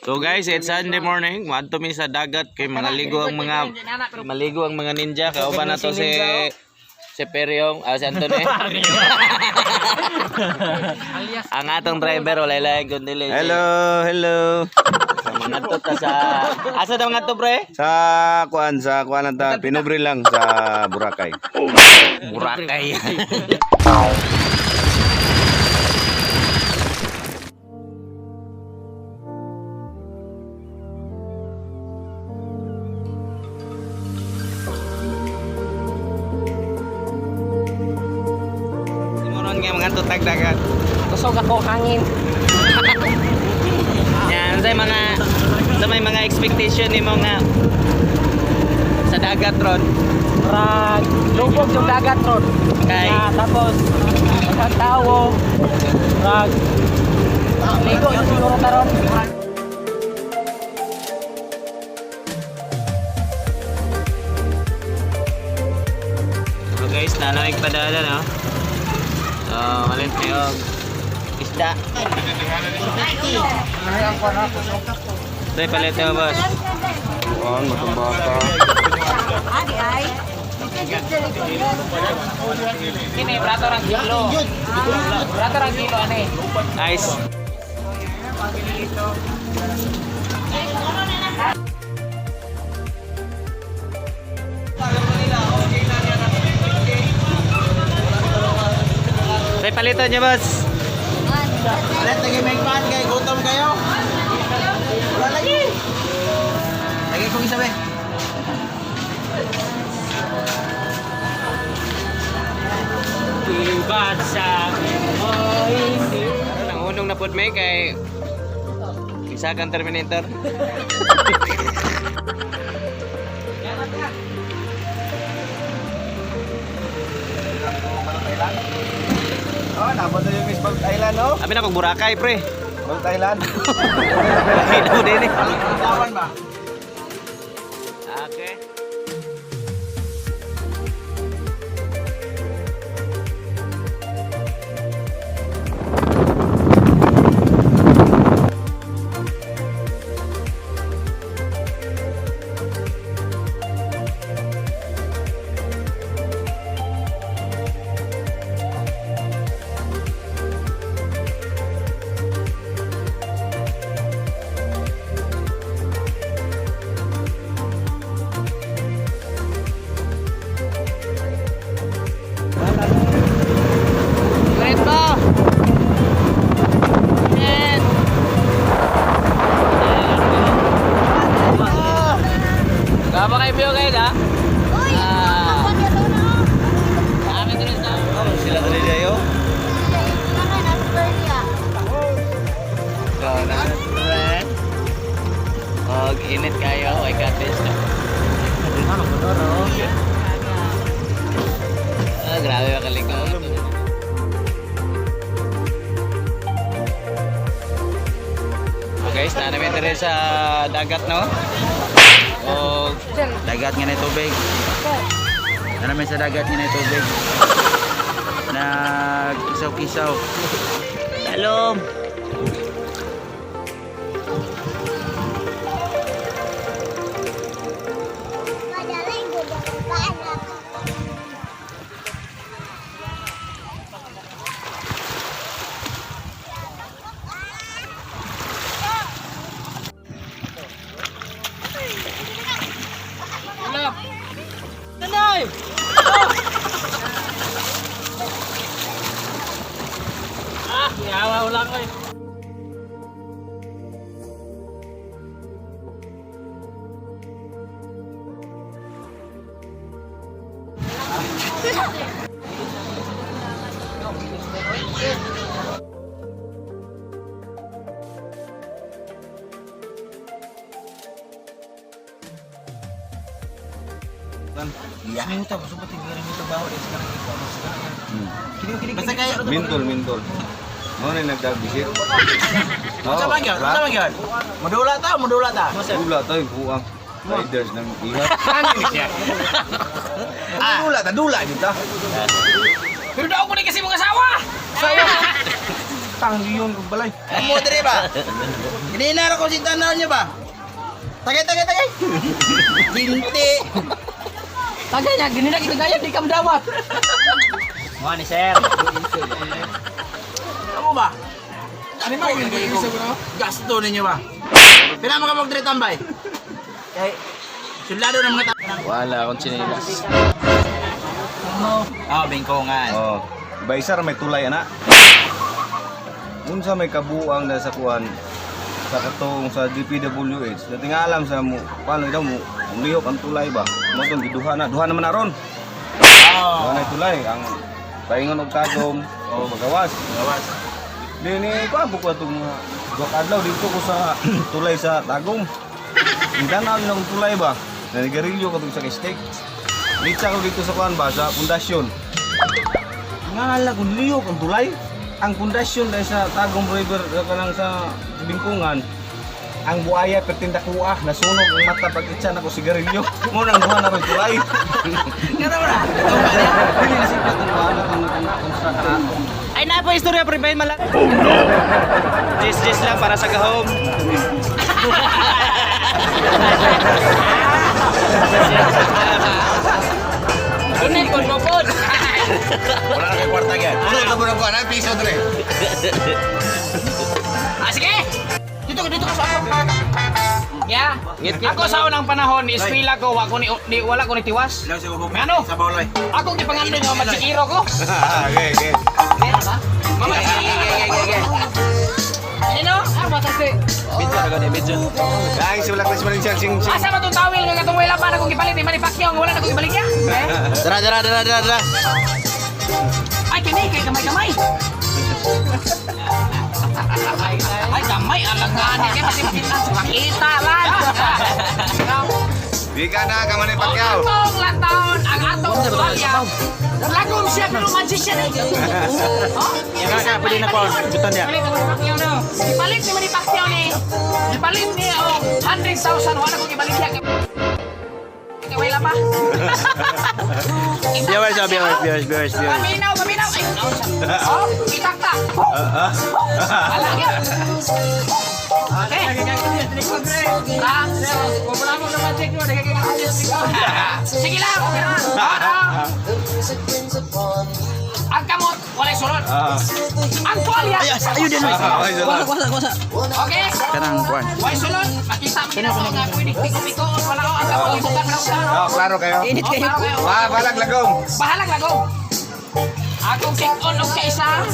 So guys, it's Sunday morning. Madto mi sa dagat kay maligo ang mga ninja. Kauban na to si Peryong, si Anthony. Ang atong driver wala lang kundi Hello. Ngadto ta sa asa daw ngadto pre? Sa kuan ta Pinobre lang sa Boracay. Boracay. Simoron nga mga tutag dagat. Kusog ako hangin. Yan sa may mga expectation nimo nga sa dagat ron. Rag, lubog yung dagat ron. Kay Tapos, isang tao. Rag, ligo yung siguro na ron. so guys, nanawig padala no. So, malit kayo isda. Tay palit mo boss. Kuan matambaka. Sini, berato orang kilo. Berato orang kilo ane. Nice. Tay palitan niya boss. Alat lagi may pan kay gutom kayo. Wala lagi. Lagi kong isa be. Ibat sa Ang unong na pud may kay isa kang Terminator. Oh, nabot na yung Miss Balt Island, no? Abi na pag Boracay pre. Balt Island. Ito din eh. Tawan ba? Okay. Gaba kayo view guys ha? Kami tuloy sa Sila tadi dayo. So, nasa og init kayo, I got this. Grabe makaliko. So guys, na namin dire sa dagat no. O Dagat nga na tubig. Na namin sa dagat nga na tubig. Nagkisaw-kisaw. Talom. Tanay! Yawa ulang ko eh. Iya. Minta mo supat tinggalin ito bawo din sekarang ito. Kini basta kayo. Mintol. Mo na nagdabisit. Sama gyud, sama gyud. Modula ta. Dula tayo buang. Riders ng ihat. Dula kita. Pero daw ko ni kasi mga asawa! Utang yun kung balay. Amo diri ba? Ginina ko si tanaw niya ba? Tagay. Binti. Tagay niya, ganun na kinagayad, di ka madawat. Mo ni sir. Amo ba? Ano ba yung gasto ninyo ba? Pila mo ka mag-diri tambay? Kay sulado ng mga Wala akong chinilas. bingkongan. Oh, baisar may tulay ana. Unsa may kabuang na sa kuan sa katong sa DPWH. Dati nga alam sa mo paano daw mo umlihok ang tulay ba. Mo tong giduha naman naron. Duha na tulay ang paingon og tagom o magawas. Gawas. Dini ko abok wa tong dua adlaw dito ko sa tulay sa tagom. Indanaw ng tulay ba. Nanigarilyo ko sa steak. Litsa ko dito sa kuan ba sa pundasyon. Ngala ko liyok ang tulay. Ang pundasyon dahil sa Tagum River kanang sa Bingkungan. Ang buaya pertinda kuah nasunog ang mata pag itsa na ko sigarilyo. Mo nang duha na ron tulay. Ngano ba? Dili na siya kung paano kung Ay na po istorya pre bay malak. Oh no. This lang para sa gahom. Ini kon bobot. Wala na kay kwarta yan. Ano ito mo na kuha? Ang piso dre. Sige. Dito ka sa ako. Ya. Ngit-ngit Ako sa unang panahon, ispila ko, wala ko ni tiwas. Ilaw siya ko. Ano? Sa bawlay. Ako gipangalan ng magsikiro ko. Okay. Mama, Ano? Matasi. Video na gani video. Guys, wala ka siya sing Asa ba itong tawil nga katong wala pa na kong gipalit ni Manny Pacquiao, wala na kong gipalit niya? Dara. Ay, kini, kay kamay-kamay. Ay, kamay, alagaan niya. Kaya pati makita lang. Di ka na ka man ni Pacquiao. Ang lataon, ang atong tuwalya. Lagom siya, pero magician eh. Kaya pwede na ko butan niya. Ipalit ni Manny Pacquiao ni. Ipalit ni 100,000. Wala kong ipalit niya. Kaya wala pa. Viewers. Paminaw. Ay, oh, itakta. Alam yan. Okay. Sige lang. Ang kamot, walay sulod. Ang tuwalya. Ayun din. Okay? Kanang kuan. Walay sulod. Makita mo na nga pwede piko-piko. Wala ko ang kamot. Ibukan mo Oh, klaro kayo. Init kayo. Balag lagom. Bahalag lagom. Akong take-on og kaisa.